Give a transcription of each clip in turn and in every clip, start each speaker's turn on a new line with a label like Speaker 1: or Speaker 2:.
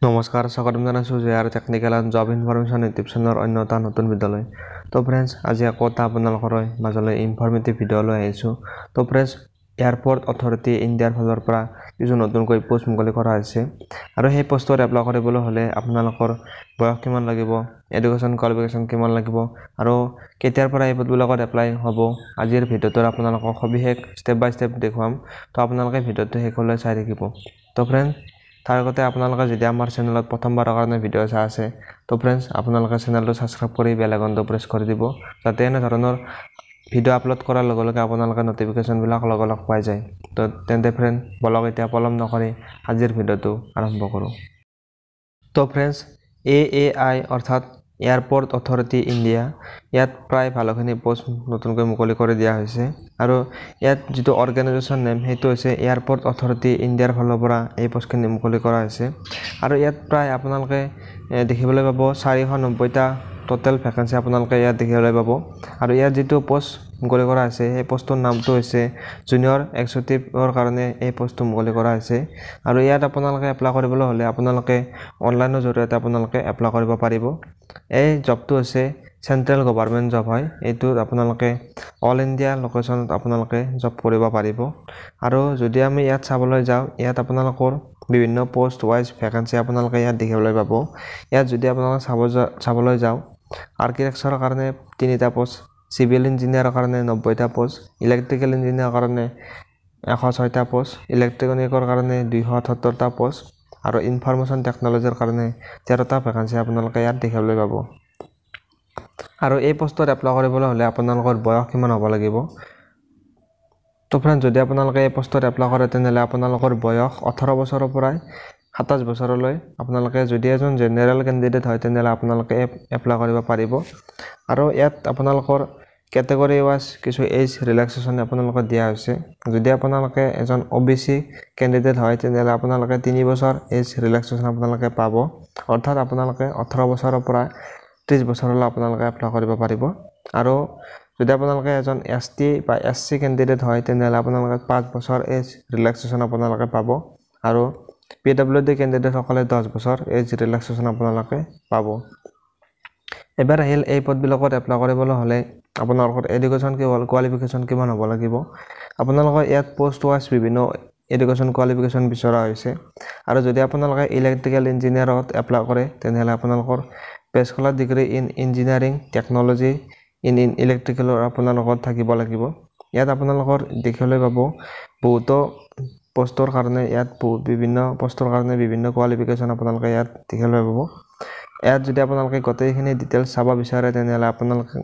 Speaker 1: নমস্কাৰ স্বাগতম জানাইছো JR technical and job information YouTube চেনেলৰ অন্য এটা নতুন ভিডিঅ'লৈ। তো ফ্ৰেণ্ডছ আজি আকৌ এটা আপোনালোকৰ মাজলৈ ইনফৰমেটিভ ভিডিঅ' লৈ আহিছোঁ। তো ফ্ৰেণ্ডছ এয়াৰপৰ্ট অথৰিটি ইণ্ডিয়াৰ ফালৰ পৰা কিছু নতুনকৈ পোষ্ট মুকলি কৰা হৈছে আৰু সেই পোষ্টত এপ্লাই কৰিবলৈ হ'লে আপোনালোকৰ বয়স কিমান লাগিব, এডুকেশ্যন কোৱালিফিকেশ্যন কিমান লাগিব আৰু কেতিয়াৰ পৰা এই পদবিলাকত এপ্লাই হ'ব আজিৰ ভিডিঅ'টোত আপোনালোকক সবিশেষ ষ্টেপ বাই ষ্টেপ দেখুৱাম। তো আপোনালোকে ভিডিঅ'টো শেষলৈ চাই থাকিব। তো ফ্ৰেণ্ডছ তাৰ আগতে আপোনালোকে যদি আমাৰ চেনেলত প্ৰথমবাৰৰ কাৰণে ভিডিঅ' চাই আছে তো ফ্ৰেণ্ডছ আপোনালোকে চেনেলটো ছাবস্ক্ৰাইব কৰি বেল আইকনটো প্ৰেছ কৰি দিব যাতে এনে ধৰণৰ ভিডিঅ' আপলোড কৰাৰ লগে লগে আপোনালোকে নটিফিকেশ্যনবিলাক লগে লগে পাই যায়। তো তেন্তে ফ্ৰেণ্ড বলক এতিয়া পলম নকৰি আজিৰ ভিডিঅ'টো আৰম্ভ কৰোঁ। তো ফ্ৰেণ্ডছ AAI অৰ্থাৎ এয়াৰপৰ্ট অথৰিটি ইণ্ডিয়া ইয়াত প্ৰায় ভালেখিনি পোষ্ট নতুনকৈ মুকলি কৰি দিয়া হৈছে আৰু ইয়াত যিটো অৰ্গেনাইজেশ্যন নেম সেইটো হৈছে এয়াৰপৰ্ট অথৰিটি ইণ্ডিয়াৰ ফালৰ পৰা এই পোষ্টখিনি মুকলি কৰা হৈছে আৰু ইয়াত প্ৰায় আপোনালোকে দেখিবলৈ পাব 490টা টোটেল ভেকেঞ্চি আপোনালোকে ইয়াত দেখিবলৈ পাব আৰু ইয়াত যিটো পোষ্ট মুকলি কৰা হৈছে সেই পোষ্টৰ নামটো হৈছে জুনিয়ৰ এক্সিকিউটিভৰ কাৰণে এই পোষ্টটো মুকলি কৰা হৈছে আৰু ইয়াত আপোনালোকে এপ্লাই কৰিবলৈ হ'লে আপোনালোকে অনলাইনৰ জৰিয়তে আপোনালোকে এপ্লাই কৰিব পাৰিব। এই জবটো হৈছে চেন্ট্ৰেল গভৰ্ণমেণ্ট জব হয়। এইটোত আপোনালোকে অল ইণ্ডিয়া লোকেশ্যনত আপোনালোকে জব কৰিব পাৰিব আৰু যদি আমি ইয়াত চাবলৈ যাওঁ ইয়াত আপোনালোকৰ বিভিন্ন পোষ্ট ৱাইজ ভেকেঞ্চি আপোনালোকে ইয়াত দেখিবলৈ পাব। ইয়াত যদি আপোনালোকে চাবলৈ যাওঁ আৰ্কিটেক্সাৰৰ কাৰণে 3টা পোষ্ট, চিভিল ইঞ্জিনিয়াৰৰ কাৰণে 90টা পোষ্ট, ইলেক্ট্ৰিকেল ইঞ্জিনিয়াৰৰ কাৰণে 106টা পোষ্ট, ইলেক্ট্ৰনিকৰ কাৰণে 278টা পোষ্ট আৰু ইনফৰমেশ্যন টেকনলজিৰ কাৰণে 13টা ভেকেঞ্চি আপোনালোকে ইয়াত দেখিবলৈ পাব। আৰু এই পোষ্টত এপ্লাই কৰিবলৈ হ'লে আপোনালোকৰ বয়স কিমান হ'ব লাগিব। তো ফ্ৰেণ্ড যদি আপোনালোকে এই পোষ্টত এপ্লাই কৰে তেনেহ'লে আপোনালোকৰ বয়স 18 বছৰৰ পৰাই 27 বছৰলৈ আপোনালোকে যদি এজন জেনেৰেল কেণ্ডিডেট হয় তেনেহ'লে আপোনালোকে এপ্লাই কৰিব পাৰিব আৰু ইয়াত আপোনালোকৰ কেটেগৰী ৱাইজ কিছু এজ ৰিলেক্সেশ্যন আপোনালোকক দিয়া হৈছে। যদি আপোনালোকে এজন OBC কেণ্ডিডেট হয় তেনেহ'লে আপোনালোকে 3 বছৰ এজ ৰিলেক্সেশ্যন আপোনালোকে পাব অৰ্থাৎ আপোনালোকে 18 বছৰৰ পৰা 30 বছৰলৈ আপোনালোকে এপ্লাই কৰিব পাৰিব আৰু যদি আপোনালোকে এজন ST বা SC কেণ্ডিডেট হয় তেনেহ'লে আপোনালোকে 5 বছৰ এজ ৰিলেক্সেশ্যন আপোনালোকে পাব আৰু PWD কেণ্ডিডেটসকলে 10 বছৰ এজ ৰিলেক্সেশ্যন আপোনালোকে পাব। এবাৰ আহিল এই পদবিলাকত এপ্লাই কৰিবলৈ হ'লে আপোনালোকৰ এডুকেশ্যন কোৱালিফিকেশ্যন কিমান হ'ব লাগিব। আপোনালোকৰ ইয়াত পোষ্ট ৱাইজ বিভিন্ন এডুকেশ্যন কোৱালিফিকেশ্যন বিচৰা হৈছে আৰু যদি আপোনালোকে ইলেক্ট্ৰিকেল ইঞ্জিনিয়াৰত এপ্লাই কৰে তেনেহ'লে আপোনালোকৰ bachelor degree in engineering technology in ইলেক্ট্ৰিকেলৰ আপোনালোকৰ থাকিব লাগিব। ইয়াত আপোনালোকৰ দেখিবলৈ পাব বহুতো পোষ্টৰ কাৰণে ইয়াত বিভিন্ন পোষ্টৰ কাৰণে বিভিন্ন কোৱালিফিকেশ্যন আপোনালোকে ইয়াত দেখিবলৈ পাব। ইয়াত যদি আপোনালোকে গোটেইখিনি ডিটেইলছ চাব বিচাৰে তেনেহ'লে আপোনালোকে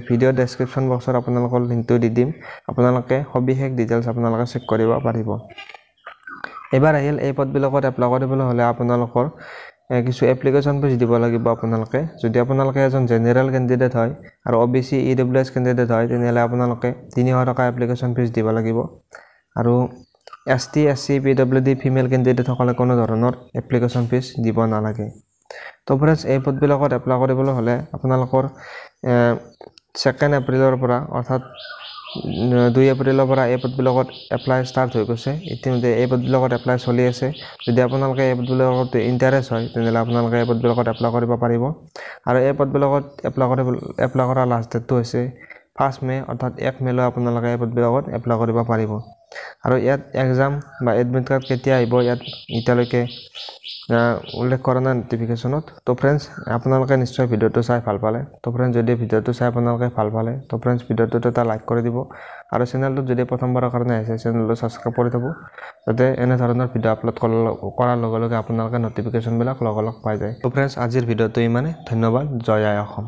Speaker 1: ভিডিঅ' ডেছক্ৰিপশ্যন বক্সত আপোনালোকৰ লিংকটো দি দিম, আপোনালোকে সবিশেষ ডিটেইলছ আপোনালোকে চেক কৰিব পাৰিব। এবাৰ আহিল এই পদবিলাকত এপ্লাই কৰিবলৈ হ'লে আপোনালোকৰ কিছু এপ্লিকেশ্যন ফিজ দিব লাগিব আপোনালোকে। যদি আপোনালোকে এজন জেনেৰেল কেণ্ডিডেট হয় আৰু OBC EWS কেণ্ডিডেট হয় তেনেহ'লে আপোনালোকে 300 টকা এপ্লিকেশ্যন ফিজ দিব লাগিব আৰু ST SC PWD ফিমেল কেণ্ডিডেটসকলে কোনো ধৰণৰ এপ্লিকেশ্যন ফিজ দিব নালাগে। তো ফ্ৰেণ্ডছ এই পদবিলাকত এপ্লাই কৰিবলৈ হ'লে আপোনালোকৰ 2 এপ্ৰিলৰ পৰা অৰ্থাৎ 2 এপ্ৰিলৰ পৰা এই পদবিলাকত এপ্লাই ষ্টাৰ্ট হৈ গৈছে। ইতিমধ্যে এই পদবিলাকত এপ্লাই চলি আছে। যদি আপোনালোকে এই পদবিলাকত ইণ্টাৰেষ্ট হয় তেনেহ'লে আপোনালোকে এই পদবিলাকত এপ্লাই কৰিব পাৰিব আৰু এই পদবিলাকত এপ্লাই কৰা লাষ্ট ডেটটো হৈছে 1 মে অৰ্থাৎ 1 মেলৈ আপোনালোকে এই পদবিলাকত এপ্লাই কৰিব পাৰিব আৰু ইয়াত এক্সাম বা এডমিট কাৰ্ড কেতিয়া আহিব ইয়াত এতিয়ালৈকে উল্লেখ কৰা নাই নটিফিকেশ্যনত। তো ফ্ৰেণ্ডছ আপোনালোকে নিশ্চয় ভিডিঅ'টো চাই ভাল পালে। তো ফ্ৰেণ্ডছ যদি ভিডিঅ'টো চাই আপোনালোকে ভাল পালে তো ফ্ৰেণ্ডছ ভিডিঅ'টোত এটা লাইক কৰি দিব আৰু চেনেলটোত যদি প্ৰথমবাৰৰ কাৰণে আহিছে চেনেলটো ছাবস্ক্ৰাইব কৰি থ'ব যাতে এনে ধৰণৰ ভিডিঅ' আপলোড কৰাৰ লগে লগে আপোনালোকে নটিফিকেশ্যনবিলাক লগে লগে পাই যায়। তো ফ্ৰেণ্ডছ আজিৰ ভিডিঅ'টো ইমানে। ধন্যবাদ। জয় আই অসম।